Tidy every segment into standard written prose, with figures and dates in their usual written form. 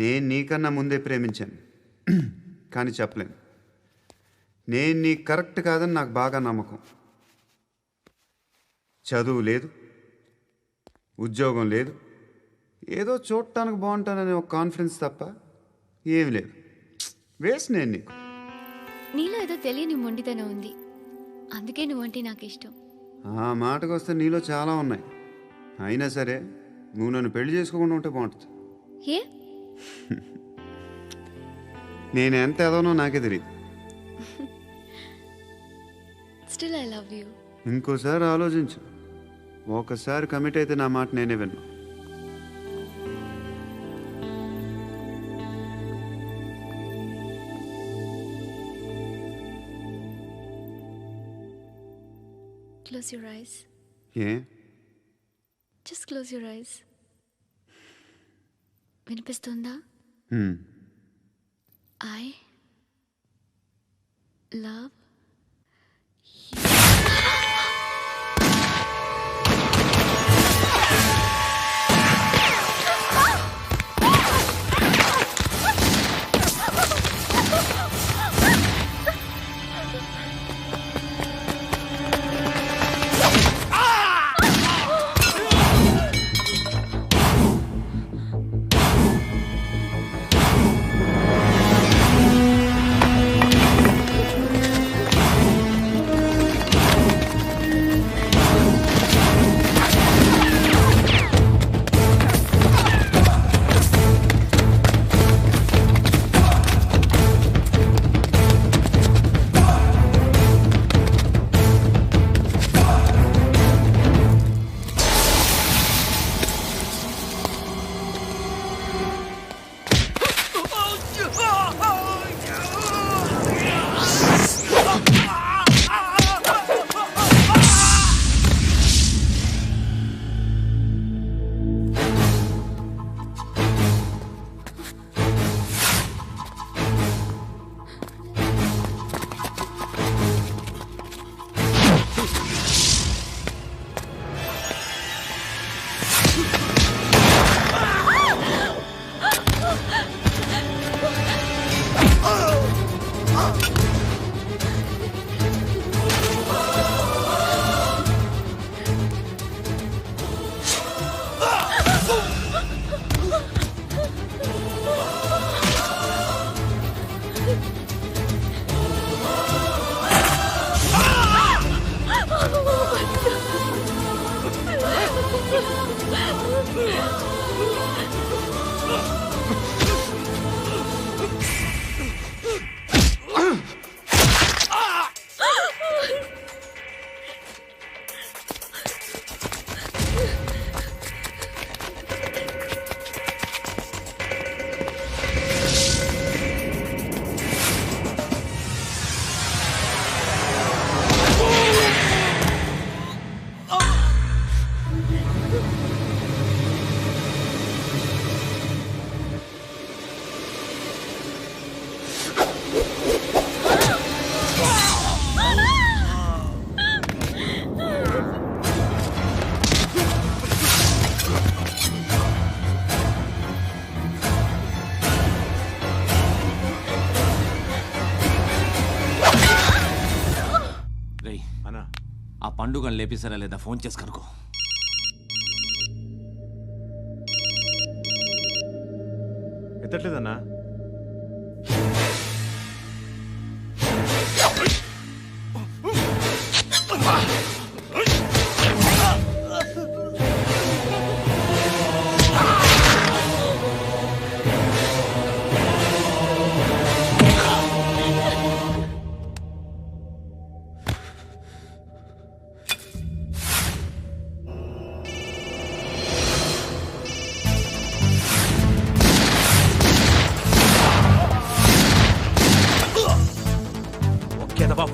నేను నీకన్నా ముందే ప్రేమించాను, కానీ చెప్పలేను. నేను నీకు కరెక్ట్ కాదని నాకు బాగా నమ్మకం. చదువు లేదు, ఉద్యోగం లేదు, ఏదో చూడటానికి బాగుంటాననే ఒక కాన్ఫిడెన్స్ తప్ప ఏమి లేదు. వేస్ట్ నేను నీకు. నీలో ఏదో తెలియని మొండితనం ఉంది, అందుకే నువ్వంటే నాకు ఇష్టం. ఆ మాటకు వస్తే నీలో చాలా ఉన్నాయి. అయినా సరే నువ్వు నన్ను పెళ్లి చేసుకోకుండా ఉంటే బాగుంటుంది. ఏ? నేను ఎంత ఎదవనో నాకే తెలియదు. Still I love you. ఇంకోసారి ఆలోచించు. ఒకసారి కమిట్ అయితే నా మాట నేనే విన్నా. Close your eyes. A? Just close your eyes. వినిపిస్తుందా? I love ఆ పండుగను లేపేసారా లేదా ఫోన్ చేసి కనుకో. ఎత్తట్లేదన్నా.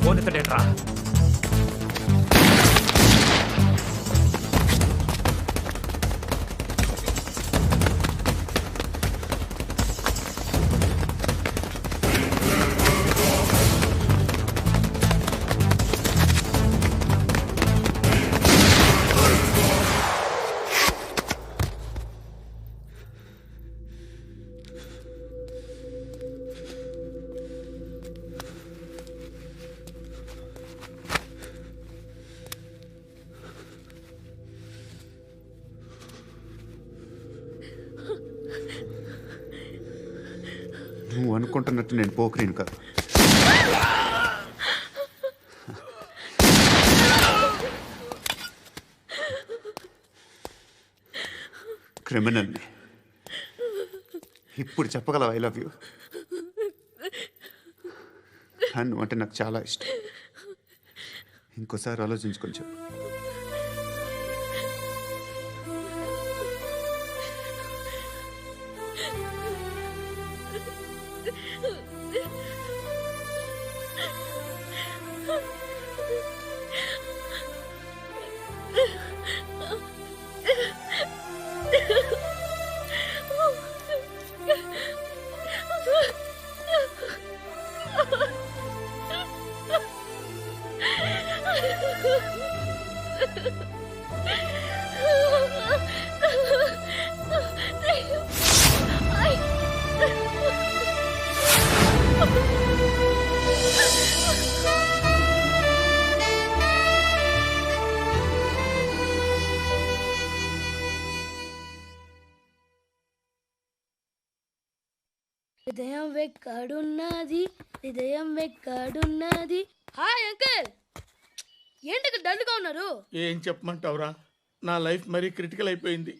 ఫోన్ ఎత్తడేట్రా. అనుకుంటున్నట్టు నేను పోకరీని కాదు. క్రిమినల్ని. ఇప్పుడు చెప్పగలవు ఐ లవ్ యూ. నువ్వు అంటే నాకు చాలా ఇష్టం. ఇంకోసారి ఆలోచించుకొని చెప్పు. హృదయం వెక్కడున్నది, హృదయం వెక్కడున్నది. హాయ్ అంకుల్, ఏంటి డల్గా ఉన్నారు? ఏం చెప్పమంటావురా, నా లైఫ్ మరీ క్రిటికల్ అయిపోయింది.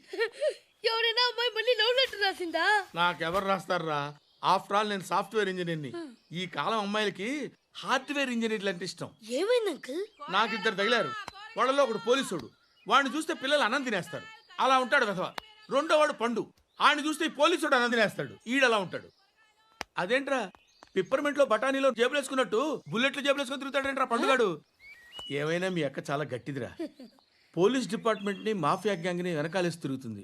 ఎవరైనా అమ్మాయి మళ్ళీ లవ్ లెటర్ రాసిందా? నాకెవరు రాస్తారా? ఆఫ్టర్ ఆల్ నేను సాఫ్ట్వేర్ ఇంజనీర్ని. ఈ కాలం అమ్మాయిలకి హార్డ్వేర్ ఇంజనీర్లు అంటే ఇష్టం. ఏమైంది అంకుల్? నాకు ఇద్దరు తగిలారు. వాళ్ళలో ఒకడు పోలీసుడు. వాడిని చూస్తే పిల్లలు అన్నం తినేస్తారు, అలా ఉంటాడు వెధవ. రెండో వాడు పండు. ఆయన చూస్తే ఈ పోలీసుడు అన్నం తినేస్తాడు, ఈడలా ఉంటాడు. అదేంట్రా, పిప్పర్మెంట్లో బఠానీలో జేబులు వేసుకున్నట్టు బుల్లెట్లు జేబులు వేసుకుని తిరుగుతాడేంట్రా పండుగాడు. ఏమైనా మీ అక్క చాలా గట్టిదిరా. పోలీస్ డిపార్ట్మెంట్ ని మాఫియా గ్యాంగ్ ని వెనకాలేసి తిరుగుతుంది.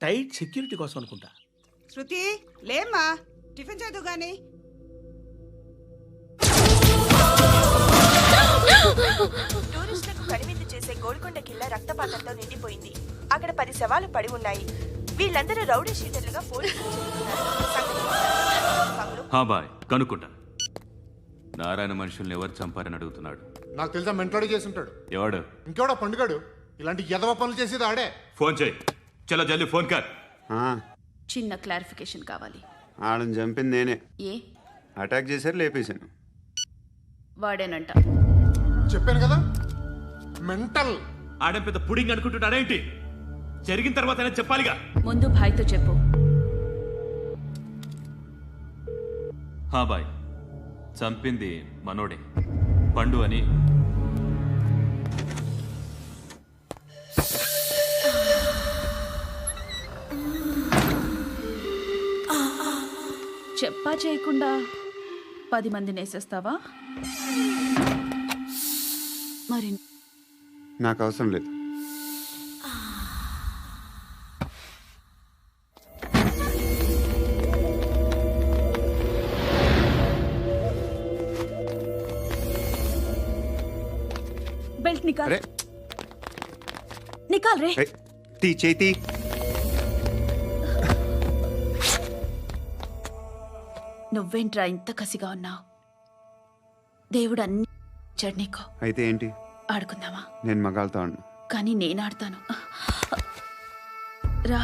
టైట్ సెక్యూరిటీ కోసం అనుకుంటా. శృతి లేమ్మా, టిఫిన్ చేద్దు గాని. టూరిస్టులకు కనువిందు చేసే గోల్కొండ కిల్లా రక్తపాతంతో నిండిపోయింది. అక్కడ 10 శవాలు పడి ఉన్నాయి. వీళ్ళందరూ రౌడీ షీటర్లుగా పోలీసులు బాయ్ కనుక్కుంటా. నారాయణ మనుషుల్ని ఎవరు చంపారని అడుగుతున్నాడు. నాకు తెలుసా, మెంటోడి చేసి ఉంటాడు. ఎవడు? ఇంకెవడా పండుగాడు. ఇలాంటి ఎదవ పనులు చేసేది ఆడే. ఫోన్ చేయి. చలో జల్దీ ఫోన్ కర్. చిన్న క్లారిఫికేషన్ కావాలి. ఆడని చంపింది నేనే. ఏ అటాక్ చేశారు, లేపేశాను. వాడేనంట. చెప్పాను కదా, మెంటల్. ఆడేం పెద్ద పుడింగ్ అనుకుంటున్నాడేంటి? జరిగిన తర్వాత అయినా చెప్పాలిగా. ముందు భాయ్తో చెప్పు. బాయ్, చంపింది మనోడే, పండు అని. చెప్పా చేయకుండా 10 మందిని వేసేస్తావా? మరి నాకు అవసరం లేదు. బెల్ట్ నికాల్. నికాల్ రే. తీ చేతి. నువ్వేంట్రా ఇంత కసిగా ఉన్నావు? దేవుడు అన్ని ఇచ్చాడు నీకు. అయితే ఏంటి? ఆడుకుందామా? నేను మగాళ్ళతో ఆడను. కానీ నేను ఆడతాను. రా.